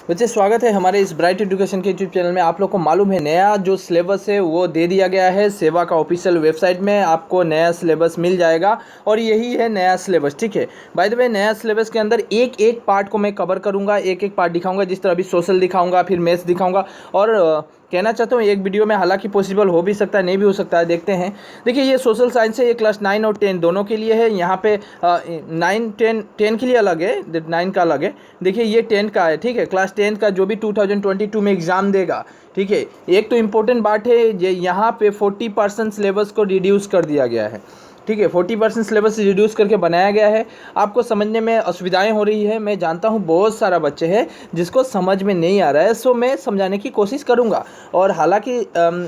बच्चे स्वागत है हमारे इस ब्राइट एजुकेशन के यूट्यूब चैनल में। आप लोग को मालूम है नया जो सिलेबस है वो दे दिया गया है। सेवा का ऑफिशियल वेबसाइट में आपको नया सिलेबस मिल जाएगा और यही है नया सिलेबस। ठीक है, बाय द वे नया सिलेबस के अंदर एक एक पार्ट को मैं कवर करूँगा, एक एक पार्ट दिखाऊंगा। जिस तरह अभी सोशल दिखाऊंगा, फिर मैथ्स दिखाऊंगा और कहना चाहता हूँ एक वीडियो में, हालांकि पॉसिबल हो भी सकता है नहीं भी हो सकता है, देखते हैं। देखिए ये सोशल साइंस है, ये क्लास 9 और 10 दोनों के लिए है। यहाँ पे 9 10 के लिए अलग है, 9 का अलग है। देखिए ये 10 का है। ठीक है, क्लास 10 का जो भी 2022 में एग्ज़ाम देगा। ठीक है, एक तो इम्पोर्टेंट बात है यहाँ पे 40% सिलेबस को रिड्यूस कर दिया गया है। ठीक है, 40% सिलेबस रिड्यूस करके बनाया गया है। आपको समझने में असुविधाएं हो रही है, मैं जानता हूँ बहुत सारा बच्चे हैं जिसको समझ में नहीं आ रहा है, सो मैं समझाने की कोशिश करूँगा और हालांकि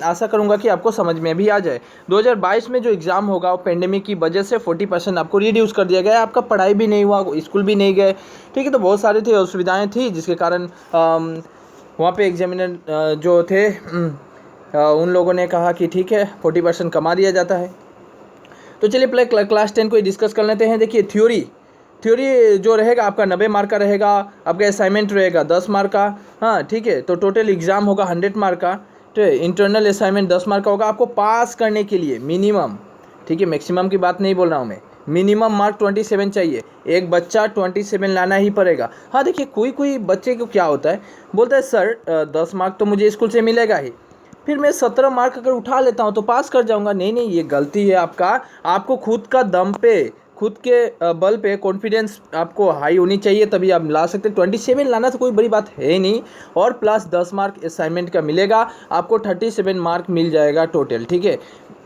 आशा करूँगा कि आपको समझ में भी आ जाए। 2022 में जो एग्ज़ाम होगा वो पेंडेमिक की वजह से 40% आपको रिड्यूस कर दिया गया है। आपका पढ़ाई भी नहीं हुआ, स्कूल भी नहीं गए। ठीक है, तो बहुत सारी थी असुविधाएँ थी जिसके कारण वहाँ पे एग्जामिनर जो थे उन लोगों ने कहा कि ठीक है 40% कमा दिया जाता है। तो चलिए पहले क्लास 10 को डिस्कस कर लेते हैं। देखिए थ्योरी जो रहेगा आपका 90 मार्क का रहेगा। आपका असाइनमेंट रहेगा 10 मार्क का। हाँ ठीक है, तो टोटल एग्जाम होगा 100 मार्क का। तो इंटरनल असाइनमेंट 10 मार्क का होगा। आपको पास करने के लिए मिनिमम, ठीक है मैक्सिमम की बात नहीं बोल रहा हूँ मैं, मिनिमम मार्क 27 चाहिए। एक बच्चा 27 लाना ही पड़ेगा। हाँ देखिए कोई बच्चे को क्या होता है, बोलता है सर 10 मार्क तो मुझे स्कूल से मिलेगा ही, फिर मैं 17 मार्क अगर उठा लेता हूँ तो पास कर जाऊँगा। नहीं, ये गलती है आपका। आपको खुद का दम पे, खुद के बल पे कॉन्फिडेंस आपको हाई होनी चाहिए, तभी आप ला सकते हैं। 27 लाना तो कोई बड़ी बात है ही नहीं। और प्लस 10 मार्क असाइनमेंट का मिलेगा, आपको 37 मार्क मिल जाएगा टोटल। ठीक है,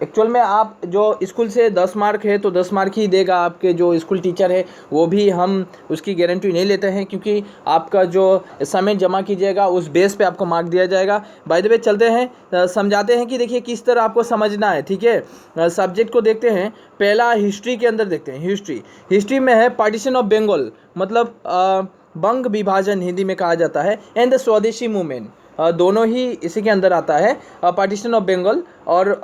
एक्चुअल में आप जो स्कूल से 10 मार्क है तो 10 मार्क ही देगा। आपके जो स्कूल टीचर है वो भी हम उसकी गारंटी नहीं लेते हैं, क्योंकि आपका जो असाइनमेंट जमा कीजिएगा उस बेस पे आपको मार्क दिया जाएगा। बाय द वे चलते हैं समझाते हैं कि देखिए किस तरह आपको समझना है। ठीक है, सब्जेक्ट को देखते हैं। पहला हिस्ट्री के अंदर देखते हैं। हिस्ट्री में है पार्टीशन ऑफ बंगाल, मतलब बंग विभाजन हिंदी में कहा जाता है, एंड द स्वदेशी मूवमेंट, दोनों ही इसी के अंदर आता है। पार्टीशन ऑफ बंगाल और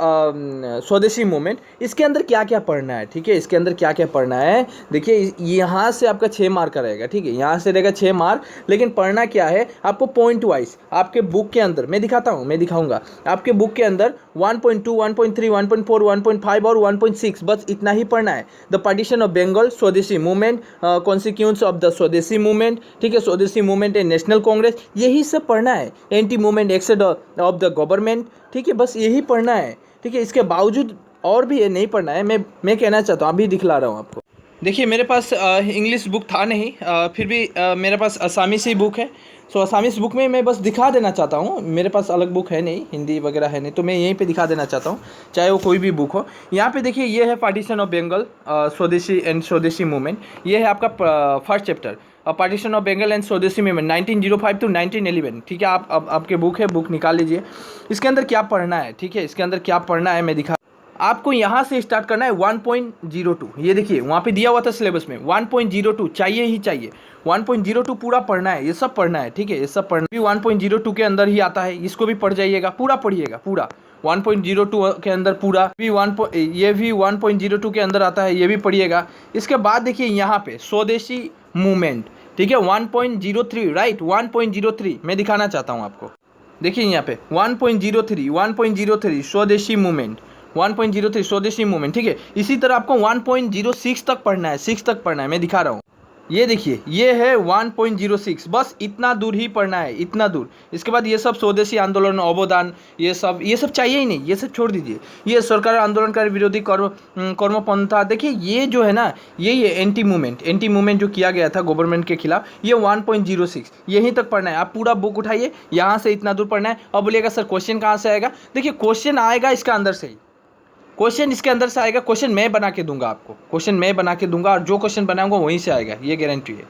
स्वदेशी मूवमेंट, इसके अंदर क्या क्या पढ़ना है। ठीक है, इसके अंदर क्या क्या पढ़ना है, देखिए यहाँ से आपका 6 मार्क का रहेगा। ठीक है, यहाँ से रहेगा 6 मार्क, लेकिन पढ़ना क्या है आपको पॉइंट वाइज। आपके बुक के अंदर मैं दिखाऊंगा आपके बुक के अंदर 1.2, 1.3, 1.4, 1.5 और 1.6, बस इतना ही पढ़ना है। द पार्टीशन ऑफ बंगाल, स्वदेशी मूवमेंट, कॉन्सिक्वेंस ऑफ द स्वदेशी मूवमेंट। ठीक है, स्वदेशी मूवमेंट एंड नेशनल कांग्रेस, यही सब पढ़ना है। Anti movement accessed of the government. ठीक है, बस यही पढ़ना है। ठीक है, इसके बावजूद और भी ये नहीं पढ़ना है। मैं कहना चाहता हूँ, अभी दिखला रहा हूँ आपको। देखिए मेरे पास इंग्लिश बुक था नहीं, फिर भी मेरे पास असामी से ही बुक है। सो असामीस बुक में मैं बस दिखा देना चाहता हूँ, मेरे पास अलग बुक है नहीं, हिंदी वगैरह है नहीं, तो मैं यहीं पे दिखा देना चाहता हूँ, चाहे वो कोई भी बुक हो। यहाँ पे देखिए ये है पार्टीशन ऑफ बंगाल, स्वदेशी एंड स्वदेशी मूवमेंट। ये है आपका first chapter, partition of Bengal and Swadeshi movement 1905 to 1911। ठीक है, आप अब आपके बुक है, बुक निकाल लीजिए। इसके अंदर क्या पढ़ना है, ठीक है, इसके अंदर क्या पढ़ना है मैं दिखा। आपको यहाँ से स्टार्ट करना है 1.02। ये देखिए वहाँ पे दिया हुआ था सिलेबस में 1.02 चाहिए ही चाहिए। 1.02 पूरा पढ़ना है, ये सब पढ़ना है। ठीक है, ये सब पढ़ना भी 1.02 के अंदर ही आता है, इसको भी पढ़ जाइएगा, पूरा पढ़िएगा पूरा। 1.02 के अंदर पूरा भी ये भी 1.02 के अंदर आता है, ये भी पढ़िएगा। इसके बाद देखिए यहाँ पे स्वदेशी मूवमेंट, ठीक है 1.03, राइट 1.03 मैं दिखाना चाहता हूँ आपको। देखिए यहाँ पे 1.03 स्वदेशी मूवमेंट, 1.03 स्वदेशी मूवमेंट। ठीक है, इसी तरह आपको 1.06 तक पढ़ना है, 6 तक पढ़ना है, मैं दिखा रहा हूँ। ये देखिए ये है 1.06, बस इतना दूर ही पढ़ना है, इतना दूर। इसके बाद ये सब स्वदेशी आंदोलन, अवदान, ये सब चाहिए ही नहीं, ये सब छोड़ दीजिए। ये सरकार आंदोलनकारी विरोधी कर्मपंथा, देखिए ये जो है ना, ये एंटी मूवमेंट जो किया गया था गवर्नमेंट के खिलाफ, ये 1.06 यहीं तक पढ़ना है। आप पूरा बुक उठाइए, यहाँ से इतना दूर पढ़ना है। अब बोलिएगा सर क्वेश्चन कहाँ से आएगा, देखिए क्वेश्चन आएगा इसका अंदर से ही, क्वेश्चन इसके अंदर से आएगा। क्वेश्चन मैं बना के दूंगा आपको, क्वेश्चन मैं बना के दूंगा, और जो क्वेश्चन बनाऊंगा वहीं से आएगा, ये गारंटी है।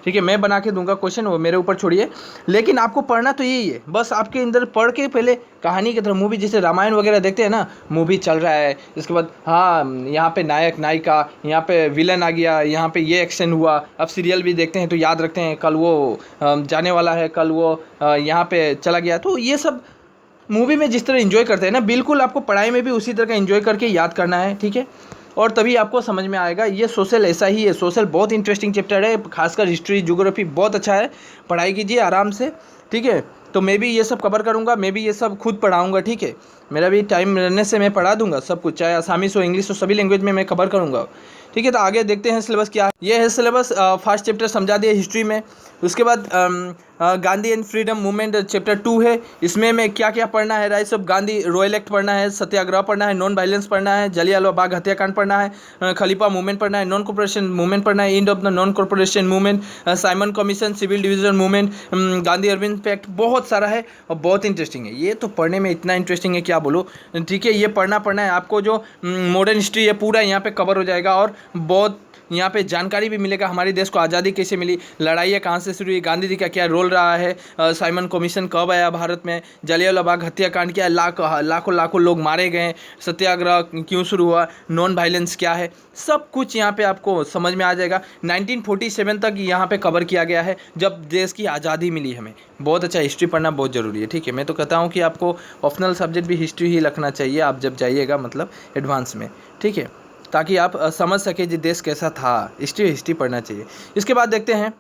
ठीक है, मैं बना के दूंगा क्वेश्चन, वो मेरे ऊपर छोड़िए। लेकिन आपको पढ़ना तो यही है, बस आपके अंदर पढ़ के पहले कहानी की तरह, मूवी जैसे रामायण वगैरह देखते हैं ना, मूवी चल रहा है, इसके बाद हाँ यहाँ पे नायक नायिका, यहाँ पे विलन आ गया, यहाँ पे ये एक्शन हुआ। अब सीरियल भी देखते हैं तो याद रखते हैं, कल वो जाने वाला है, कल वो यहाँ पे चला गया। तो ये सब मूवी में जिस तरह एंजॉय करते हैं ना, बिल्कुल आपको पढ़ाई में भी उसी तरह का एंजॉय करके याद करना है। ठीक है, और तभी आपको समझ में आएगा। ये सोशल ऐसा ही है, सोशल बहुत इंटरेस्टिंग चैप्टर है, खासकर हिस्ट्री ज्योग्राफी बहुत अच्छा है, पढ़ाई कीजिए आराम से, ठीक है। तो मैं भी ये सब कवर करूँगा, मैं भी ये सब खुद पढ़ाऊँगा, ठीक है। मेरा भी टाइम रहने से मैं पढ़ा दूंगा सब कुछ, चाहे असामीस हो इंग्लिश हो, सभी लैंग्वेज में मैं कवर करूँगा, ठीक है। तो आगे देखते हैं सिलेबस क्या है। ये है सिलेबस, फर्स्ट चैप्टर समझा दिया हिस्ट्री में। उसके बाद Gandhi and freedom movement chapter 2 है। इसमें मैं क्या क्या पढ़ना है, rights of Gandhi, royal act पढ़ना है, सत्याग्रह पढ़ना है, नॉन वायलेंस पढ़ना है, जलियांवाला बाग हत्याकांड पढ़ना है, खलीफा मूवमेंट पढ़ना है, नॉन कॉर्पोरेशन मूवमेंट पढ़ना है, end of the non corporation movement, Simon Commission, civil division movement, Gandhi Arvind pact, बहुत सारा है और बहुत इंटरेस्टिंग है। ये तो पढ़ने में इतना इंटरेस्टिंग है क्या बोलो, ठीक है। ये पढ़ना है आपको। जो मॉडर्न हिस्ट्री है पूरा यहाँ पे कवर हो जाएगा और बहुत यहाँ पे जानकारी भी मिलेगा, हमारे देश को आज़ादी कैसे मिली, लड़ाइयाँ कहाँ से शुरू हुई, गांधी जी का क्या रोल रहा है, साइमन कमीशन कब आया भारत में, जलियांवाला बाग हत्याकांड क्या, लाखों लोग मारे गए, सत्याग्रह क्यों शुरू हुआ, नॉन वायलेंस क्या है, सब कुछ यहाँ पे आपको समझ में आ जाएगा। 1947 तक यहाँ पे कवर किया गया है, जब देश की आज़ादी मिली हमें। बहुत अच्छा, हिस्ट्री पढ़ना बहुत ज़रूरी है, ठीक है। मैं तो कहता हूँ कि आपको ऑप्शनल सब्जेक्ट भी हिस्ट्री ही रखना चाहिए आप जब जाइएगा, मतलब एडवांस में, ठीक है, ताकि आप समझ सके कि देश कैसा था। हिस्ट्री पढ़ना चाहिए। इसके बाद देखते हैं,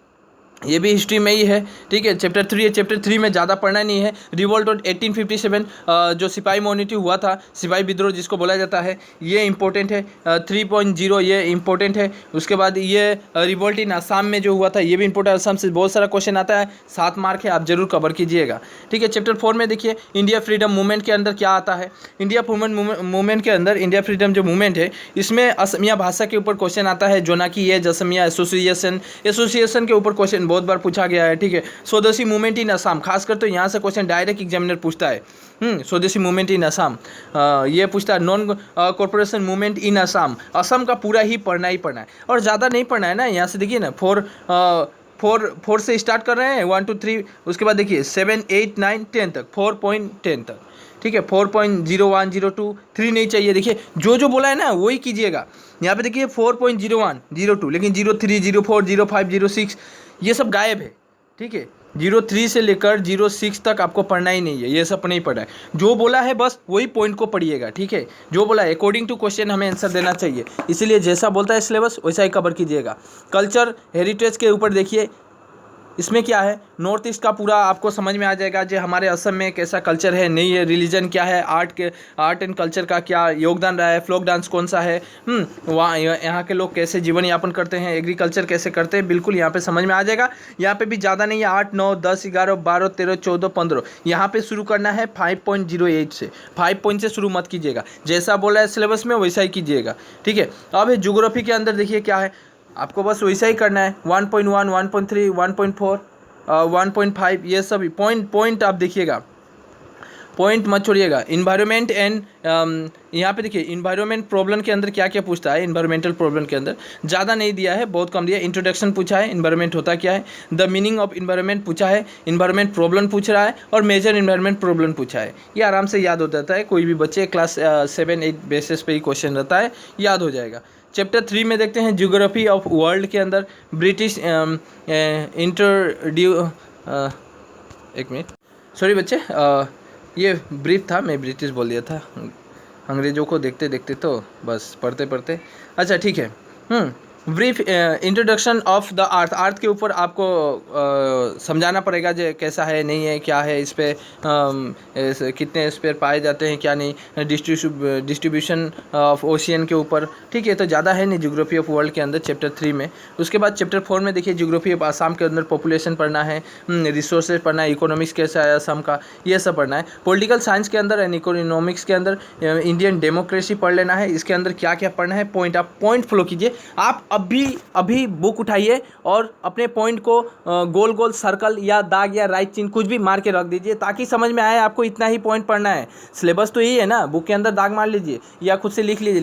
ये भी हिस्ट्री में ही है, ठीक है। चैप्टर 3 है। चैप्टर 3 में ज़्यादा पढ़ना नहीं है। रिवोल्ट ऑफ 1857, जो सिपाही मोनिटी हुआ था, सिपाही विद्रोह जिसको बोला जाता है, ये इंपॉर्टेंट है। 3.0 ये इंपॉर्टेंट है। उसके बाद ये रिवोल्ट इन असम में जो हुआ था, ये भी इंपॉर्टेंट, असम से बहुत सारा क्वेश्चन आता है, 7 मार्क है, आप जरूर कवर कीजिएगा, ठीक है। चैप्टर 4 में देखिए इंडिया फ्रीडम मूवमेंट के अंदर क्या आता है। इंडिया मूवमेंट के अंदर, इंडिया फ्रीडम जो मूवमेंट है, इसमें असमिया भाषा के ऊपर क्वेश्चन आता है, जो ना कि ये असमिया एसोसिएशन के ऊपर क्वेश्चन बहुत बार पूछा गया है, ठीक है। स्वदेशी मूवमेंट इन असम, खासकर तो यहाँ से क्वेश्चन डायरेक्ट एग्जामिनर पूछता है। स्वदेशी मूवमेंट इन असम, ये पूछता है। Non corporation movement in Assam, Assam का पूरा ही पढ़ना है और ज़्यादा नहीं पढ़ना है ना। यहाँ से देखिए ना, फोर से स्टार्ट कर रहे हैं, 1 2 3, उसके बाद देखिए 7 8 9 10 तक, 4.10 तक, ठीक है। 4.01 02 3 नहीं चाहिए। देखिए जो बोला है ना वही कीजिएगा। यहाँ पे देखिए 4.01 02, लेकिन 03 04 05 06 ये सब गायब है, ठीक है। 03 से लेकर 06 तक आपको पढ़ना ही नहीं है, ये सब नहीं पढ़ा है। जो बोला है बस वही पॉइंट को पढ़िएगा, ठीक है। जो बोला है अकॉर्डिंग टू क्वेश्चन हमें आंसर देना चाहिए, इसीलिए जैसा बोलता है सिलेबस वैसा ही कवर कीजिएगा। कल्चर हेरिटेज के ऊपर देखिए, इसमें क्या है, नॉर्थ ईस्ट का पूरा आपको समझ में आ जाएगा, जो हमारे असम में कैसा कल्चर है, नहीं है, रिलीजन क्या है, आर्ट एंड कल्चर का क्या योगदान रहा है, फ्लोक डांस कौन सा है, वहाँ यहाँ के लोग कैसे जीवन यापन करते हैं, एग्रीकल्चर कैसे करते हैं, बिल्कुल यहाँ पे समझ में आ जाएगा। यहाँ पे भी ज़्यादा नहीं है, 8 9 10 11 12 13 14 15, यहाँ पे शुरू करना है 5.08 से, 5 पॉइंट से शुरू मत कीजिएगा, जैसा बोला है सिलेबस में वैसा ही कीजिएगा, ठीक है। अब ज्योग्राफी के अंदर देखिए क्या है, आपको बस वैसा ही करना है, 1.1 1.3 1.4 1.5, ये सभी पॉइंट आप देखिएगा, पॉइंट मत छोड़िएगा। इन्वायरमेंट एंड यहाँ पे देखिए इन्वायरमेंट प्रॉब्लम के अंदर क्या क्या पूछता है। इन्वायरमेंटल प्रॉब्लम के अंदर ज़्यादा नहीं दिया है, बहुत कम दिया। इंट्रोडक्शन पूछा है, इन्वायरमेंट होता क्या है, द मीनिंग ऑफ इन्वायरमेंट पूछा है, इन्वायरमेंट प्रॉब्लम पूछ रहा है और मेजर इन्वायरमेंट प्रॉब्लम पूछा है। ये आराम से याद हो जाता है, कोई भी बच्चे क्लास 7 8 बेसिस पे ही क्वेश्चन रहता है, याद हो जाएगा। चैप्टर 3 में देखते हैं ज्योग्राफी ऑफ वर्ल्ड के अंदर ब्रिटिश एक मिनट, सॉरी बच्चे, ये ब्रीफ था, मैं ब्रिटिश बोल दिया था, अंग्रेज़ों को देखते देखते तो बस पढ़ते। अच्छा ठीक है। Brief introduction of the earth के ऊपर आपको समझाना पड़ेगा जो कैसा है, नहीं है, क्या है, इस पर कितने स्पेयर पाए जाते हैं, क्या नहीं, डिस्ट्रीब्यूशन ऑफ ओशियन के ऊपर, ठीक है। तो ज़्यादा है नहीं ज्योग्राफी ऑफ वर्ल्ड के अंदर चैप्टर 3 में। उसके बाद चैप्टर 4 में देखिए ज्योग्राफी ऑफ आसाम के अंदर पॉपुलेशन पढ़ना है, रिसोर्सेज पढ़ना है, इकोनॉमिक्स कैसा है आसाम का, ये सब पढ़ना है। पॉलिटिकल साइंस के अंदर एंड इकोनॉमिक्स के अंदर इंडियन डेमोक्रेसी पढ़ लेना है। इसके अंदर क्या क्या पढ़ना है, आप पॉइंट फॉलो कीजिए। आप अभी बुक उठाइए और अपने पॉइंट को गोल गोल सर्कल या दाग या राइट चिन्ह कुछ भी मार के रख दीजिए, ताकि समझ में आए आपको इतना ही पॉइंट पढ़ना है। सिलेबस तो यही है ना, बुक के अंदर दाग मार लीजिए या खुद से लिख लीजिए।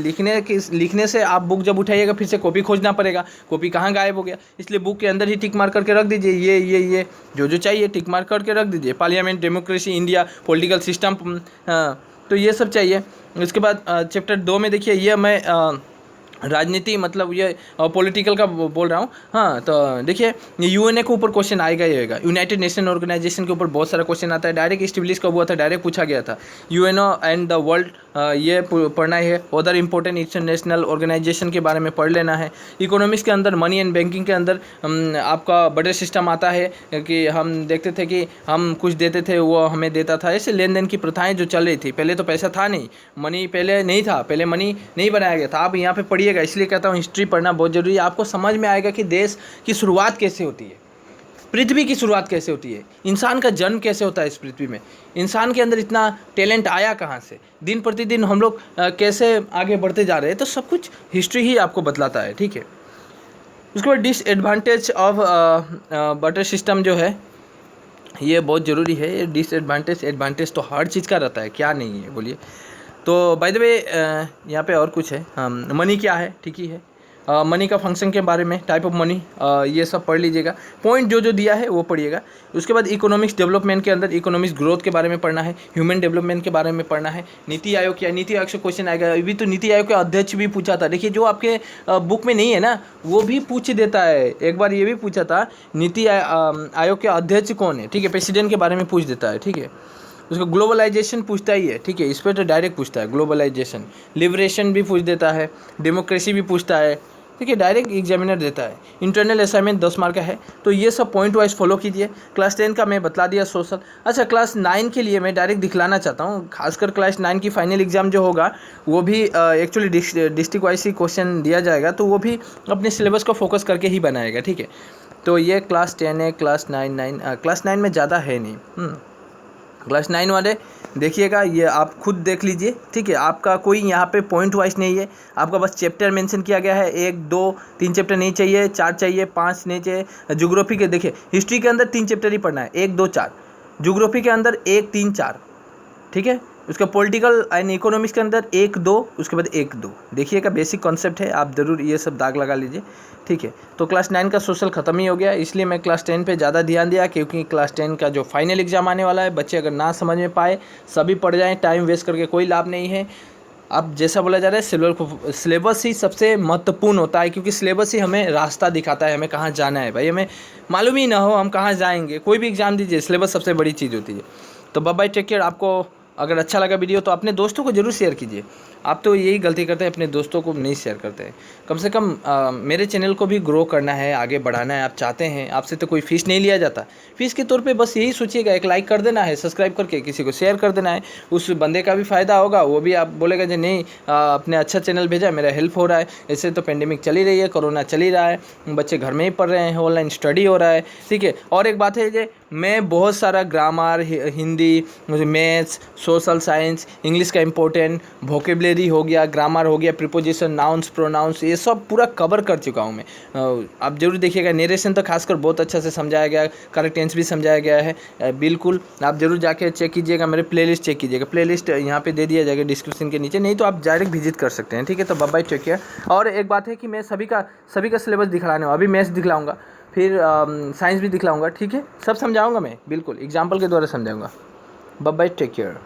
लिखने से आप बुक जब उठाइएगा फिर से कॉपी खोजना पड़ेगा, कॉपी कहाँ गायब हो गया, इसलिए बुक के अंदर ही टिक मार करके रख दीजिए। ये जो चाहिए टिक मार करके रख दीजिए। Parliament, democracy, India, political system, तो ये सब चाहिए। उसके बाद चैप्टर 2 में देखिए, ये मैं राजनीति मतलब ये पॉलिटिकल का बोल रहा हूँ। हाँ, तो देखिए यूएनए के ऊपर क्वेश्चन आएगा ही आएगा, यूनाइटेड नेशन ऑर्गेनाइजेशन के ऊपर बहुत सारा क्वेश्चन आता है। डायरेक्ट स्टेब्लिश कब हुआ था, डायरेक्ट पूछा गया था। यूएनओ एंड द वर्ल्ड, ये पढ़ना है। अदर इंपॉर्टेंट इंटरनेशनल ऑर्गेनाइजेशन के बारे में पढ़ लेना है। इकोनॉमिक्स के अंदर मनी एंड बैंकिंग के अंदर आपका बटर सिस्टम आता है कि हम देखते थे कि हम कुछ देते थे वो हमें देता था। ऐसे लेन देन की प्रथाएं जो चल रही थी। पहले तो पैसा था नहीं, मनी पहले नहीं था, पहले मनी नहीं बनाया गया था। आप यहाँ पे पढ़िएगा, इसलिए कहता हूँ हिस्ट्री पढ़ना बहुत जरूरी है। आपको समझ में आएगा कि देश की शुरुआत कैसे होती है, पृथ्वी की शुरुआत कैसे होती है, इंसान का जन्म कैसे होता है इस पृथ्वी में, इंसान के अंदर इतना टैलेंट आया कहाँ से, दिन प्रतिदिन हम लोग कैसे आगे बढ़ते जा रहे हैं। तो सब कुछ हिस्ट्री ही आपको बतलाता है, ठीक है। उसके बाद डिसएडवांटेज ऑफ बटर सिस्टम जो है ये बहुत ज़रूरी है। ये डिसएडवांटेज एडवांटेज तो हर चीज़ का रहता है, क्या नहीं है बोलिए। तो बाय द वे यहाँ पे और कुछ है। मनी क्या है, ठीक ही है। मनी का फंक्शन के बारे में, टाइप ऑफ मनी, ये सब पढ़ लीजिएगा। पॉइंट जो जो दिया है वो पढ़िएगा। उसके बाद इकोनॉमिक्स डेवलपमेंट के अंदर इकोनॉमिक्स ग्रोथ के बारे में पढ़ना है, ह्यूमन डेवलपमेंट के बारे में पढ़ना है। नीति आयोग क्या, नीति आयोग से क्वेश्चन आएगा। अभी तो नीति आयोग के अध्यक्ष भी पूछा था। देखिए जो आपके बुक में नहीं है ना वो भी पूछ देता है। एक बार ये भी पूछा था नीति आयोग के अध्यक्ष कौन है, ठीक है, प्रेसिडेंट के बारे में पूछ देता है, ठीक है। उसको ग्लोबलाइजेशन पूछता ही है, ठीक है, इस पर तो डायरेक्ट पूछता है ग्लोबलाइजेशन। लिबरेशन भी पूछ देता है, डेमोक्रेसी भी पूछता है, ठीक है, डायरेक्ट एग्जामिनर देता है। इंटरनल असाइनमेंट 10 मार्क का है। तो ये सब पॉइंट वाइज फॉलो कीजिए। क्लास 10 का मैं बतला दिया सोशल। अच्छा, क्लास 9 के लिए मैं डायरेक्ट दिखलाना चाहता हूँ, खासकर क्लास 9 की फाइनल एग्जाम जो होगा वो भी एक्चुअली डिस्ट्रिक्ट वाइज ही क्वेश्चन दिया जाएगा, तो वो भी अपने सिलेबस को फोकस करके ही बनाएगा, ठीक है। तो ये क्लास 10 है, क्लास 9 क्लास 9 में ज़्यादा है नहीं। क्लास 9 वाले देखिएगा, ये आप खुद देख लीजिए, ठीक है। आपका कोई यहाँ पे पॉइंट वाइज नहीं है, आपका बस चैप्टर मेंशन किया गया है। 1 2 3 चैप्टर नहीं चाहिए, 4 चाहिए, 5 नहीं चाहिए। ज्योग्राफी के देखिए, हिस्ट्री के अंदर 3 चैप्टर ही पढ़ना है, 1 2 4। ज्योग्राफी के अंदर 1 3 4, ठीक है। उसका पॉलिटिकल एंड इकोनॉमिक्स के अंदर 1 2, उसके बाद 1 2। देखिएगा बेसिक कॉन्सेप्ट है, आप ज़रूर ये सब दाग लगा लीजिए, ठीक है। तो क्लास 9 का सोशल ख़त्म ही हो गया, इसलिए मैं क्लास 10 पे ज़्यादा ध्यान दिया, क्योंकि क्लास 10 का जो फाइनल एग्जाम आने वाला है, बच्चे अगर ना समझ में पाए सभी पढ़ जाएँ, टाइम वेस्ट करके कोई लाभ नहीं है। अब जैसा बोला जा रहा है सिलेबस ही सबसे महत्वपूर्ण होता है, क्योंकि सिलेबस ही हमें रास्ता दिखाता है, हमें कहाँ जाना है। भाई हमें मालूम ही ना हो हम कहाँ जाएंगे, कोई भी एग्ज़ाम दीजिए, सिलेबस सबसे बड़ी चीज़ होती है। तो बाय बाय, टेक केयर। आपको अगर अच्छा लगा वीडियो तो अपने दोस्तों को ज़रूर शेयर कीजिए। आप तो यही गलती करते हैं, अपने दोस्तों को नहीं शेयर करते हैं। कम से कम मेरे चैनल को भी ग्रो करना है, आगे बढ़ाना है, आप चाहते हैं। आपसे तो कोई फ़ीस नहीं लिया जाता। फ़ीस के तौर पे बस यही सोचिएगा, एक लाइक कर देना है, सब्सक्राइब करके किसी को शेयर कर देना है। उस बंदे का भी फ़ायदा होगा, वो भी आप बोलेगा कि नहीं अपने अच्छा चैनल भेजा, मेरा हेल्प हो रहा है। ऐसे तो पेंडेमिक चल ही रही है, कोरोना चल ही रहा है, बच्चे घर में ही पढ़ रहे हैं, ऑनलाइन स्टडी हो रहा है, ठीक है। और एक बात है कि मैं बहुत सारा grammar, Hindi, maths, social science, English का इम्पोर्टेंट, वोकेबलरी हो गया, ग्रामर हो गया, प्रीपोजिशन, नाउन्स, प्रोनाउंस, ये सब पूरा कवर कर चुका हूँ मैं। आप जरूर देखिएगा। नरेशन तो खासकर बहुत अच्छा से समझाया गया, करेक्ट टेंस भी समझाया गया है, बिल्कुल। आप जरूर जाके चेक कीजिएगा, मेरे प्लेलिस्ट चेक कीजिएगा, प्लेलिस्ट यहाँ पे दे दिया जाएगा डिस्क्रिप्शन के नीचे, नहीं तो आप डायरेक्ट विजिट कर सकते हैं, ठीक है। तो बाय बाय, टेक केयर। और एक बात है कि मैं सभी का सिलेबस दिखलाने वाला, अभी मैथ्स दिखलाऊंगा, फिर साइंस भी दिखलाऊंगा, ठीक है। सब समझाऊंगा मैं, बिल्कुल एग्जाम्पल के द्वारा समझाऊंगा। Bye bye, take care.